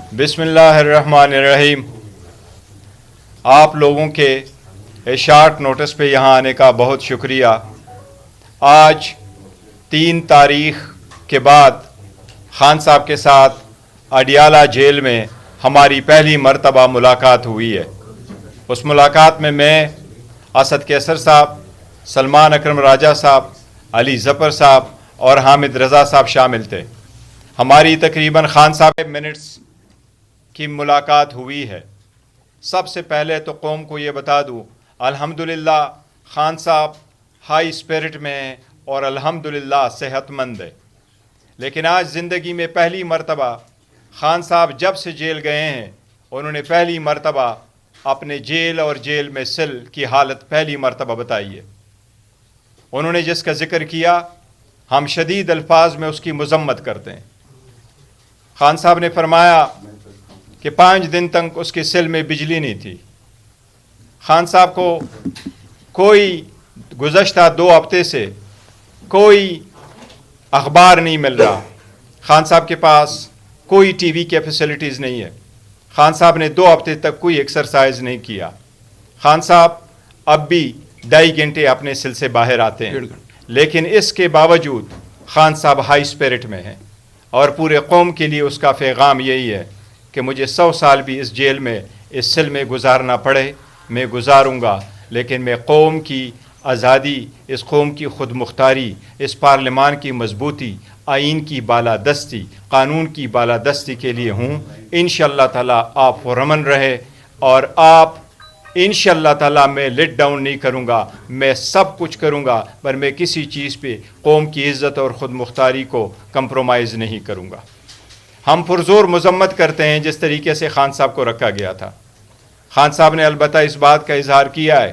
बिस्मिल्लाहिर्रहमानिर्रहीम। आप लोगों के शार्ट नोटिस पे यहाँ आने का बहुत शुक्रिया। आज 3 तारीख के बाद खान साहब के साथ अडियाला जेल में हमारी पहली मर्तबा मुलाकात हुई है। उस मुलाकात में मैं, असद कैसर साहब, सलमान अकरम राजा साहब, अली ज़फ़र साहब और हामिद रज़ा साहब शामिल थे। हमारी तकरीबन खान साहब मिनट्स की मुलाकात हुई है। सबसे पहले तो कौम को ये बता दूँ, अल्हम्दुलिल्लाह खान साहब हाई स्पिरिट में हैं और अल्हम्दुलिल्लाह सेहतमंद है। लेकिन आज ज़िंदगी में पहली मर्तबा खान साहब जब से जेल गए हैं, उन्होंने पहली मर्तबा अपने जेल और जेल में सिल की हालत पहली मर्तबा बताई है। उन्होंने जिसका ज़िक्र किया, हम शदीद अल्फाज में उसकी मज़म्मत करते हैं। खान साहब ने फरमाया कि 5 दिन तक उसके सेल में बिजली नहीं थी। खान साहब को कोई गुज़श्ता 2 हफ्ते से कोई अखबार नहीं मिल रहा। खान साहब के पास कोई टीवी की फैसिलिटीज़ नहीं है। खान साहब ने 2 हफ्ते तक कोई एक्सरसाइज नहीं किया। खान साहब अब भी 2.5 घंटे अपने सेल से बाहर आते हैं, लेकिन इसके बावजूद खान साहब हाई स्पिरिट में हैं और पूरे कौम के लिए उसका पैगाम यही है कि मुझे 100 साल भी इस जेल में, इस सेल में गुजारना पड़े, मैं गुजारूँगा, लेकिन मैं कौम की आज़ादी, इस कौम की खुद मुख्तारी, इस पार्लिमान की मजबूती, आइन की बालादस्ती, कानून की बालादस्ती के लिए हूँ। इंशाअल्लाह ताला आप पुरअमन रहे और आप इंशाअल्लाह ताला मैं लेट डाउन नहीं करूँगा, मैं सब कुछ करूँगा, पर मैं किसी चीज़ पे कौम की इज़्ज़त और ख़ुद मुख्तारी को कंप्रोमाइज़ नहीं करूँगा। हम पुरज़ोर मज़म्मत करते हैं जिस तरीके से खान साहब को रखा गया था। खान साहब ने अलबत्ता इस बात का इजहार किया है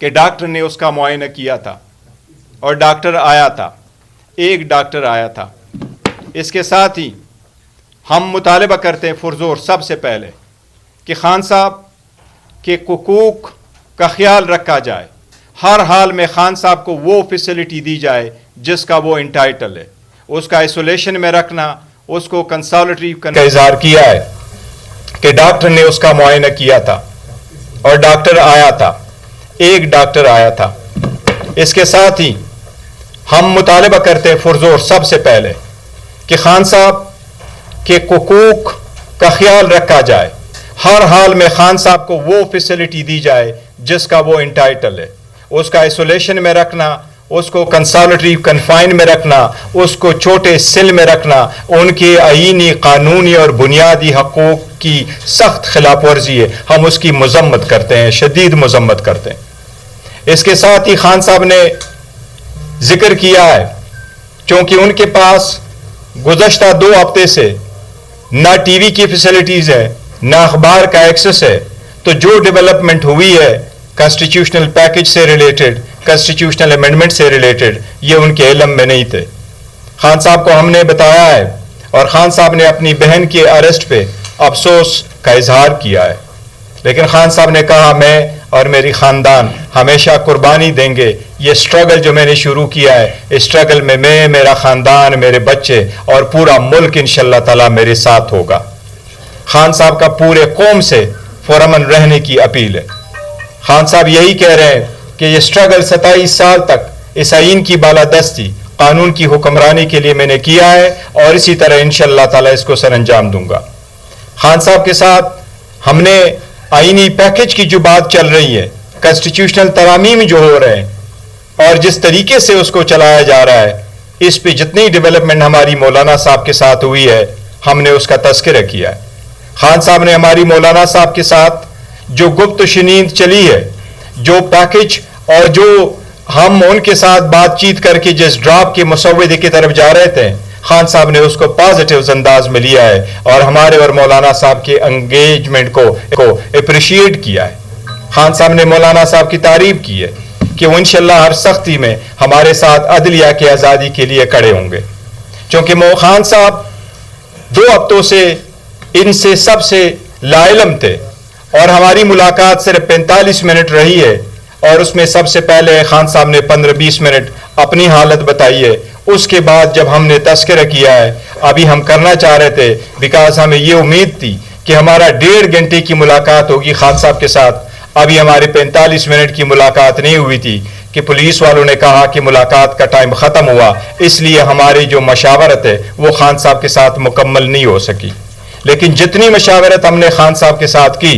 कि डॉक्टर ने उसका मुआयना किया था और डॉक्टर आया था, एक डॉक्टर आया था। इसके साथ ही हम मुतालबा करते हैं पुरज़ोर सबसे पहले कि खान साहब के हुकूक का ख्याल रखा जाए। हर हाल में खान साहब को वो फैसिलिटी दी जाए जिसका वो इंटाइटल है। उसका आइसोलेशन में रखना, उसको कंसल्टेटिव का इजहार किया है कि डॉक्टर ने उसका मुआयना किया था और डॉक्टर आया था, एक डॉक्टर आया था। इसके साथ ही हम मुतालबा करते हैं पुरज़ोर सबसे पहले कि खान साहब के हुकूक का ख्याल रखा जाए। हर हाल में खान साहब को वो फैसिलिटी दी जाए जिसका वो इंटाइटल है। उसका आइसोलेशन में रखना, उसको कंसल्टेटिव कन्फाइन में रखना, उसको छोटे सेल में रखना, उनके आईनी, कानूनी और बुनियादी हकूक़ की सख्त खिलाफ वर्जी है। हम उसकी मज़म्मत करते हैं, शदीद मज़म्मत करते हैं। इसके साथ ही खान साहब ने जिक्र किया है, चूँकि उनके पास गुज़श्ता 2 हफ्ते से ना टीवी की फैसिलिटीज़ है, ना अखबार का एक्सेस है, तो जो डेवलपमेंट हुई है कॉन्स्टिट्यूशनल पैकेज से रिलेटेड, कॉन्स्टिट्यूशनल अमेंडमेंट से रिलेटेड, ये उनके इल्म में नहीं थे। खान साहब को हमने बताया है और खान साहब ने अपनी बहन के अरेस्ट पे अफसोस का इजहार किया है, लेकिन खान साहब ने कहा मैं और मेरी ख़ानदान हमेशा कुर्बानी देंगे। ये स्ट्रगल जो मैंने शुरू किया है, इस स्ट्रगल में मैं, मेरा ख़ानदान, मेरे बच्चे और पूरा मुल्क इंशाअल्लाह ताला मेरे साथ होगा। खान साहब का पूरे कौम से पुरअमन रहने की अपील है। खान साहब यही कह रहे हैं कि ये स्ट्रगल 27 साल तक इस आइन की बालादस्ती, कानून की हुक्मरानी के लिए मैंने किया है और इसी तरह इंशाअल्लाह ताला इसको सर अंजाम दूंगा। खान साहब के साथ हमने आइनी पैकेज की जो बात चल रही है, कॉन्स्टिट्यूशनल तरामीम जो हो रहे हैं और जिस तरीके से उसको चलाया जा रहा है, इस पे जितनी डेवलपमेंट हमारी मौलाना साहब के साथ हुई है, हमने उसका तज़किरा किया है। खान साहब ने हमारी मौलाना साहब के साथ जो गुफ्त शनीद चली है, जो पैकेज और जो हम उनके साथ बातचीत करके जिस ड्राफ्ट के मुसव्वदे की तरफ जा रहे थे, खान साहब ने उसको पॉजिटिव अंदाज में लिया है और हमारे और मौलाना साहब के एंगेजमेंट को अप्रिशिएट किया है। खान साहब ने मौलाना साहब की तारीफ की है कि वो इंशाअल्लाह हर सख्ती में हमारे साथ अदलिया की आज़ादी के लिए खड़े होंगे। चूँकि खान साहब 2 हफ्तों से इनसे सबसे लाइलम थे और हमारी मुलाकात सिर्फ 45 मिनट रही है और उसमें सबसे पहले खान साहब ने 15-20 मिनट अपनी हालत बताई है। उसके बाद जब हमने तस्करा किया है, ابھی ہم کرنا چاہ رہے تھے بیکاز ہمیں یہ امید تھی کہ ہمارا 1.5 گھنٹے کی ملاقات ہوگی خان صاحب کے ساتھ. ابھی ہماری 45 منٹ کی ملاقات نہیں ہوئی تھی کہ پولیس والوں نے کہا کہ ملاقات کا ٹائم ختم ہوا, اس لیے ہماری جو مشاورت ہے وہ خان صاحب کے ساتھ مکمل نہیں ہو سکی. لیکن جتنی مشاورت ہم نے خان صاحب کے ساتھ کی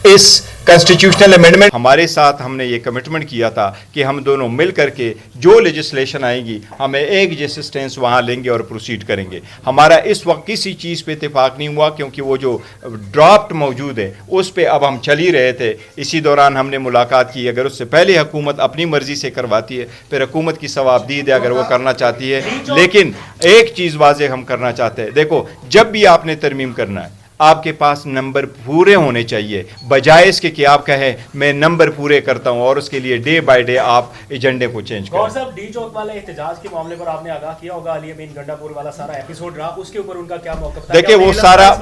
اس کانسٹیٹیوشنل امینڈمنٹ, ہمارے ساتھ ہم نے یہ کمٹمنٹ کیا تھا کہ ہم دونوں مل کر کے جو لیجسلیشن آئے گی ہمیں ایک جیسے سٹینس وہاں لیں گے اور پروسیڈ کریں گے. ہمارا اس وقت کسی چیز پہ اتفاق نہیں ہوا کیونکہ وہ جو ڈرافٹ موجود ہے اس پہ اب ہم چل ہی رہے تھے. اسی دوران ہم نے ملاقات کی. اگر اس سے پہلے حکومت اپنی مرضی سے کرواتی ہے پھر حکومت کی ثوابدید ہے اگر وہ کرنا چاہتی ہے. لیکن ایک چیز واضح ہم کرنا چاہتے ہیں, دیکھو جب بھی آپ نے ترمیم کرنا ہے آپ کے پاس نمبر پورے ہونے چاہیے, بجائے اس کے کہ آپ کہیں میں نمبر پورے کرتا ہوں اور اس کے لیے ڈے بائی ڈے آپ ایجنڈے کو چینج کریں. گور صاحب, ڈی چوک والے احتجاج کے معاملے پر آپ نے آگاہ کیا ہوگا, علی امین گنڈا پور والا سارا ایپیسوڈ رہا, اس کے اوپر ان کا کیا موقف تھا؟ دیکھیں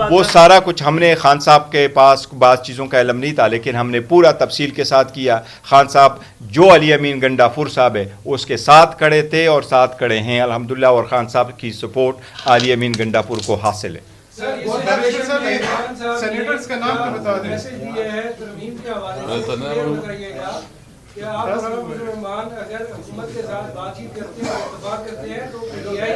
وہ سارا کچھ ہم نے خان صاحب کے پاس بعض چیزوں کا علم نہیں تھا لیکن ہم نے پورا تفصیل کے ساتھ کیا. خان صاحب جو علی امین گنڈا پور صاحب ہے اس کے ساتھ کھڑے تھے اور ساتھ کھڑے ہیں الحمدللہ, اور خان صاحب کی سپورٹ علی امین گنڈا پور کو حاصل ہے. سینیٹرز کا نام تو بتا دیں. میسج یہ ہے ترمیم کے حوالے سے یہ بتائیے گا کہ آپ مولانا فضل الرحمان اگر حکومت کے ساتھ بات چیت کرتے ہیں اور اتفاق کرتے ہیں تو پی ٹی آئی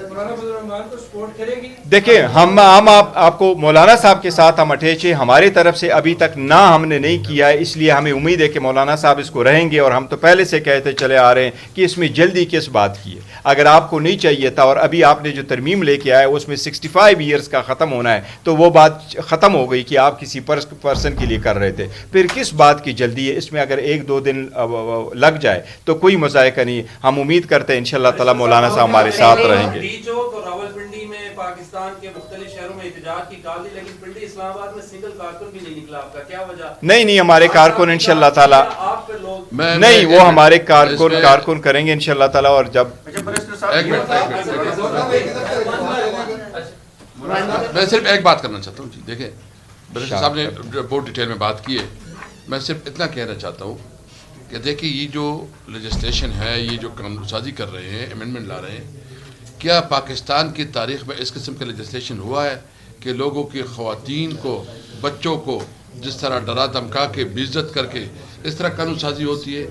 مولانا فضل الرحمان کو سپورٹ کرے گی. دیکھیں ہم آپ کو مولانا صاحب کے ساتھ ہم اٹیچ ہیں. ہماری طرف سے ابھی تک نہ ہم نے نہیں کیا ہے, اس لیے ہمیں امید ہے کہ مولانا صاحب اس کو رہیں گے, اور ہم تو پہلے سے کہتے چلے آ رہے ہیں کہ اس میں جلدی کس بات کی ہے. اگر آپ کو نہیں چاہیے تھا اور ابھی آپ نے جو ترمیم لے کے آئے اس میں 65 ایئرس کا ختم ہونا ہے تو وہ بات ختم ہو گئی کہ آپ کسی پرسن کے لیے کر رہے تھے. پھر کس بات کی جلدی ہے؟ اس میں اگر 1-2 دن لگ جائے تو کوئی مذائقہ نہیں. ہم امید کرتے ہیں انشاءاللہ تعالی مولانا صاحب ہمارے ساتھ رہیں گے. ڈی چوک اور راولپنڈی میں پاکستان کے مختلف شہروں میں احتجاج کی کال دی لیکن پنڈی اسلام آباد میں سنگل کارکن بھی نہیں نکلا. آپ کا کیا وجہ؟ نہیں ہمارے کارکن انشاءاللہ تعالی نہیں, وہ ہمارے کارکن کریں گے انشاءاللہ تعالی. اور جب میں صرف ایک بات کرنا چاہتا ہوں جی, دیکھیں برسٹر صاحب نے بہت ڈیٹیل میں بات کی ہے. میں صرف اتنا کہنا چاہتا ہوں کہ دیکھیں یہ جو لیجسلیشن ہے, یہ جو قانون سازی کر رہے ہیں, امینڈمنٹ لا رہے ہیں, کیا پاکستان کی تاریخ میں اس قسم کا لیجسلیشن ہوا ہے کہ لوگوں کی خواتین کو, بچوں کو جس طرح ڈرا دھمکا کے بے عزت کر کے اس طرح قانون سازی ہوتی ہے؟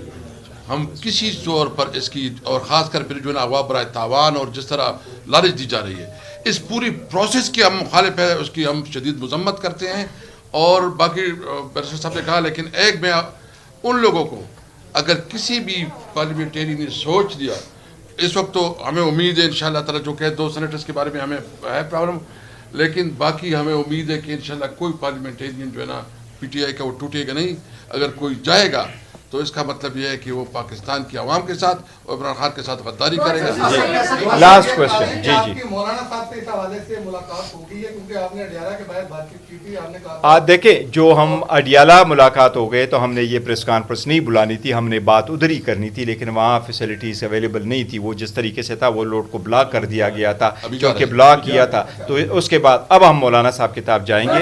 ہم کسی طور پر اس کی, اور خاص کر پھر جو ہے نا اغوا برائے تاوان اور جس طرح لالچ دی جا رہی ہے, اس پوری پروسیس کی ہم مخالف ہے, اس کی ہم شدید مذمت کرتے ہیں. اور باقی برسٹر صاحب نے کہا, لیکن ایک میں ان لوگوں کو اگر کسی بھی پارلیمنٹیرین نے سوچ دیا, اس وقت تو ہمیں امید ہے انشاءاللہ تعالی جو کہ 2 سینیٹرز کے بارے میں ہمیں ہے پرابلم, لیکن باقی ہمیں امید ہے کہ انشاءاللہ کوئی پارلیمنٹیرین جو ہے نا پی ٹی آئی کا وہ ٹوٹے گا نہیں. اگر کوئی جائے گا تو اس کا مطلب یہ ہے کہ وہ پاکستان کی عوام کے ساتھ اور عمران خان کے ساتھ غداری کرے گا. Last question. جی مولانا صاحب سے اس حوالے سے ملاقات ہوگی ہے کیونکہ آپ نے اڈیالہ کے بعد بات چیت کی تھی, آپ نے کہا دیکھیں جو ہم اڈیالہ ملاقات ہو گئے تو ہم نے یہ پریس کانفرنس نہیں بلانی تھی, ہم نے بات ادھر ہی کرنی تھی, لیکن وہاں فیسلٹیز اویلیبل نہیں تھی. وہ جس طریقے سے تھا وہ لوڈ کو بلاک کر دیا گیا تھا, کیونکہ بلاک کیا تھا. تو اس کے بعد اب ہم مولانا صاحب کے طرف جائیں گے.